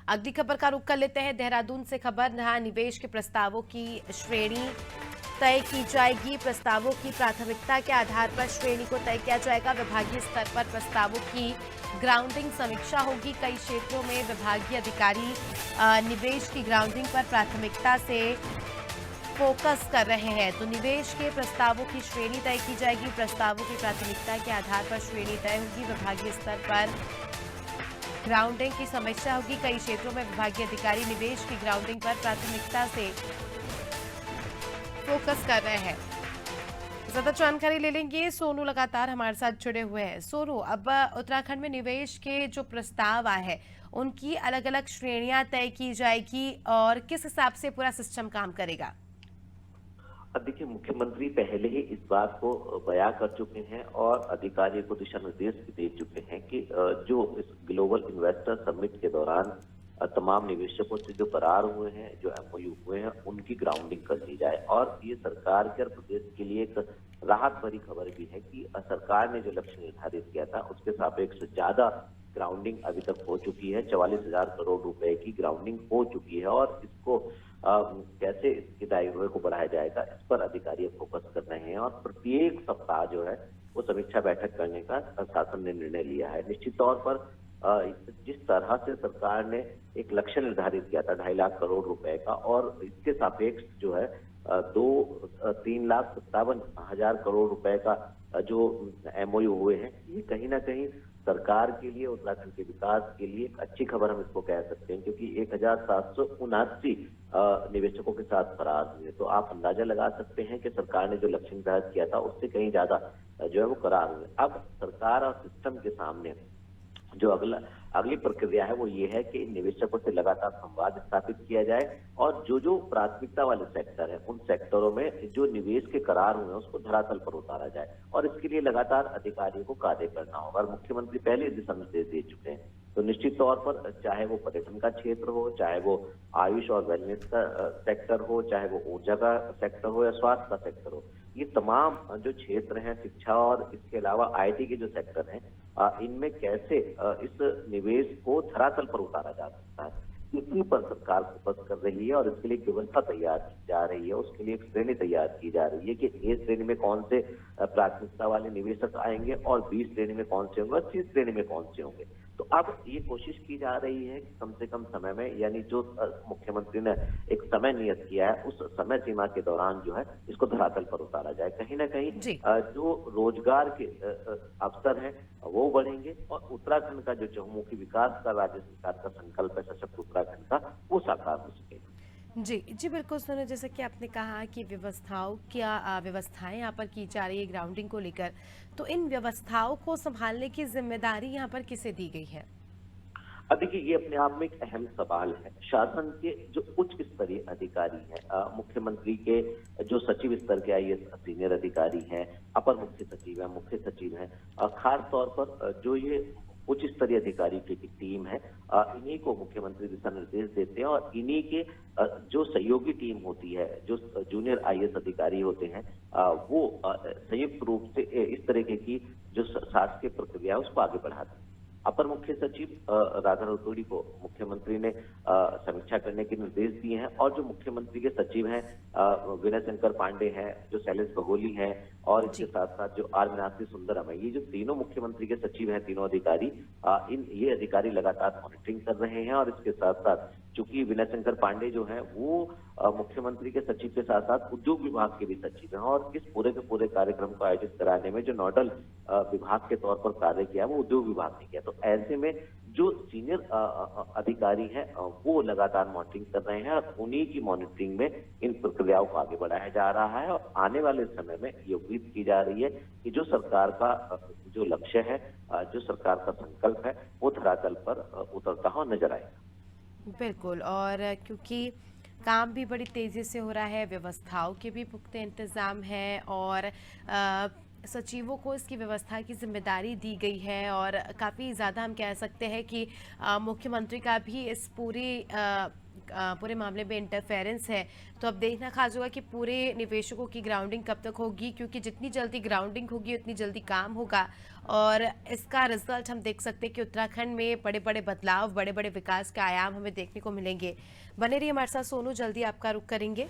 अगली खबर का रुख कर लेते हैं देहरादून से खबर। जहां निवेश के प्रस्तावों की श्रेणी तय की जाएगी। प्रस्तावों की प्राथमिकता के आधार पर श्रेणी को तय किया जाएगा। विभागीय स्तर पर प्रस्तावों की ग्राउंडिंग समीक्षा होगी। कई क्षेत्रों में विभागीय अधिकारी निवेश की ग्राउंडिंग पर प्राथमिकता से फोकस कर रहे हैं। तो निवेश के प्रस्तावों की श्रेणी तय की जाएगी। प्रस्तावों की प्राथमिकता के आधार पर श्रेणी तय होगी। विभागीय स्तर पर ग्राउंडिंग की समीक्षा होगी। कई क्षेत्रों में विभागीय अधिकारी निवेश की ग्राउंडिंग पर प्राथमिकता से फोकस कर रहे हैं। ज्यादा जानकारी ले लेंगे। सोनू लगातार हमारे साथ जुड़े हुए हैं। सोनू, अब उत्तराखंड में निवेश के जो प्रस्ताव आए हैं उनकी अलग अलग श्रेणियां तय की जाएगी और किस हिसाब से पूरा सिस्टम काम करेगा? अब देखिए, मुख्यमंत्री पहले ही इस बात को बयां कर चुके हैं और अधिकारियों को दिशा निर्देश भी दे चुके हैं कि जो इस ग्लोबल इन्वेस्टर समिट के दौरान तमाम निवेशकों से जो करार हुए हैं, जो एमओयू हुए हैं, उनकी ग्राउंडिंग कर ली जाए। और ये सरकार के और प्रदेश के लिए एक राहत भरी खबर भी है कि सरकार ने जो लक्ष्य निर्धारित किया था उसके सापेक्ष ज्यादा ग्राउंडिंग अभी तक हो चुकी है। 44,000 करोड़ रुपए की ग्राउंडिंग हो चुकी है और इसको कैसे इसके दायरे को बढ़ाया जाएगा, इस पर अधिकारी फोकस कर रहे हैं। और प्रत्येक सप्ताह जो है वो समीक्षा बैठक करने का शासन ने निर्णय लिया है। निश्चित तौर पर जिस तरह से सरकार ने एक लक्ष्य निर्धारित किया था 2.5 लाख करोड़ रुपए का, और इसके सापेक्ष जो है 3,57,000 करोड़ रुपए का जो एमओयू हुए हैं, ये कहीं ना कहीं सरकार के लिए, उत्तराखंड के विकास के लिए एक अच्छी खबर हम इसको कह सकते हैं, क्योंकि 1,779 निवेशकों के साथ करार हुए। तो आप अंदाजा लगा सकते हैं कि सरकार ने जो लक्ष्य निर्धारित किया था उससे कहीं ज्यादा जो है वो करार हुए। अब सरकार और सिस्टम के सामने जो अगली प्रक्रिया है वो ये है कि निवेशकों से लगातार संवाद स्थापित किया जाए और जो जो प्राथमिकता वाले सेक्टर है उन सेक्टरों में जो निवेश के करार हुए हैं उसको धरातल पर उतारा जाए। और इसके लिए लगातार अधिकारियों को कार्य करना होगा और मुख्यमंत्री पहले दिशा निर्देश दे चुके हैं। तो निश्चित तौर पर चाहे वो पर्यटन का क्षेत्र हो, चाहे वो आयुष और वेलनेस का सेक्टर हो, चाहे वो ऊर्जा का सेक्टर हो या स्वास्थ्य का सेक्टर हो, ये तमाम जो क्षेत्र हैं, शिक्षा और इसके अलावा आईटी के जो सेक्टर हैं, इनमें कैसे इस निवेश को धरातल पर उतारा जा सकता है, इसी पर सरकार फोकस कर रही है। और इसके लिए एक व्यवस्था तैयार की जा रही है। उसके लिए एक श्रेणी तैयार की जा रही है कि ए श्रेणी में कौन से प्राथमिकता वाले निवेशक आएंगे और बी श्रेणी में कौन से होंगे और सी श्रेणी में कौन से होंगे। तो अब ये कोशिश की जा रही है कि कम से कम समय में, यानी जो मुख्यमंत्री ने एक समय नियत किया है, उस समय सीमा के दौरान जो है इसको धरातल पर उतारा जाए। कहीं ना कहीं जी, जो रोजगार के अवसर हैं वो बढ़ेंगे और उत्तराखंड का जो चहुमुखी विकास का राज्य सरकार का संकल्प है सशक्त उत्तराखंड का, वो साकार हो सकेगा। जी, जी, बिल्कुल। सुनो, जैसे कि आपने कहा कि व्यवस्थाएं यहाँ पर की जा रही है ग्राउंडिंग को लेकर, तो इन व्यवस्थाओं को संभालने की जिम्मेदारी यहाँ पर किसे दी गई है? अब देखिए, ये अपने आप में एक अहम सवाल है। शासन के जो उच्च स्तरीय अधिकारी हैं, मुख्यमंत्री के जो सचिव स्तर के आईएएस सीनियर अधिकारी हैं, अपर मुख्य सचिव है, मुख्य सचिव हैं, खास तौर पर जो ये उच्च स्तरीय अधिकारी की टीम है, इन्हीं को मुख्यमंत्री दिशा निर्देश देते हैं। और इन्हीं के जो सहयोगी टीम होती है, जो जूनियर आईएएस अधिकारी होते हैं, वो संयुक्त रूप से इस तरीके की जो शासकीय प्रक्रिया है उसको आगे बढ़ाते हैं। अपर मुख्य सचिव राधा रतूड़ी को मुख्यमंत्री ने समीक्षा करने के निर्देश दिए हैं और जो मुख्यमंत्री के सचिव हैं, विनय शंकर पांडे हैं, जो शैलेश बघोली हैं, और इसके जी, साथ साथ जो आर मीनाक्षी सुंदरम है, ये जो तीनों मुख्यमंत्री के सचिव हैं, तीनों अधिकारी, ये अधिकारी लगातार मॉनिटरिंग कर रहे हैं। और इसके साथ साथ चूंकि विनय शंकर पांडे जो है वो मुख्यमंत्री के सचिव के साथ साथ उद्योग विभाग के भी सचिव हैं और इस पूरे के पूरे कार्यक्रम को आयोजित कराने में जो नोडल विभाग के तौर पर कार्य किया वो उद्योग विभाग ने किया। तो ऐसे में जो सीनियर अधिकारी हैं वो लगातार मॉनिटरिंग कर रहे हैं और उन्हीं की मॉनिटरिंग में इन प्रक्रियाओं को आगे बढ़ाया जा रहा है। और आने वाले समय में ये उम्मीद की जा रही है कि जो सरकार का जो लक्ष्य है, जो सरकार का संकल्प है, वो धरातल पर उतरता हुआ नजर आएगा। बिल्कुल। और क्योंकि काम भी बड़ी तेज़ी से हो रहा है, व्यवस्थाओं के भी पुख्ते इंतज़ाम हैं और सचिवों को इसकी व्यवस्था की जिम्मेदारी दी गई है और काफ़ी ज़्यादा हम कह सकते हैं कि मुख्यमंत्री का भी इस पूरे मामले में इंटरफेरेंस है। तो अब देखना खास होगा कि पूरे निवेशकों की ग्राउंडिंग कब तक होगी, क्योंकि जितनी जल्दी ग्राउंडिंग होगी उतनी जल्दी काम होगा और इसका रिजल्ट हम देख सकते हैं कि उत्तराखंड में बड़े बड़े बदलाव, बड़े बड़े विकास के आयाम हमें देखने को मिलेंगे। बने रहिए हमारे साथ सोनू, जल्दी आपका रुख करेंगे।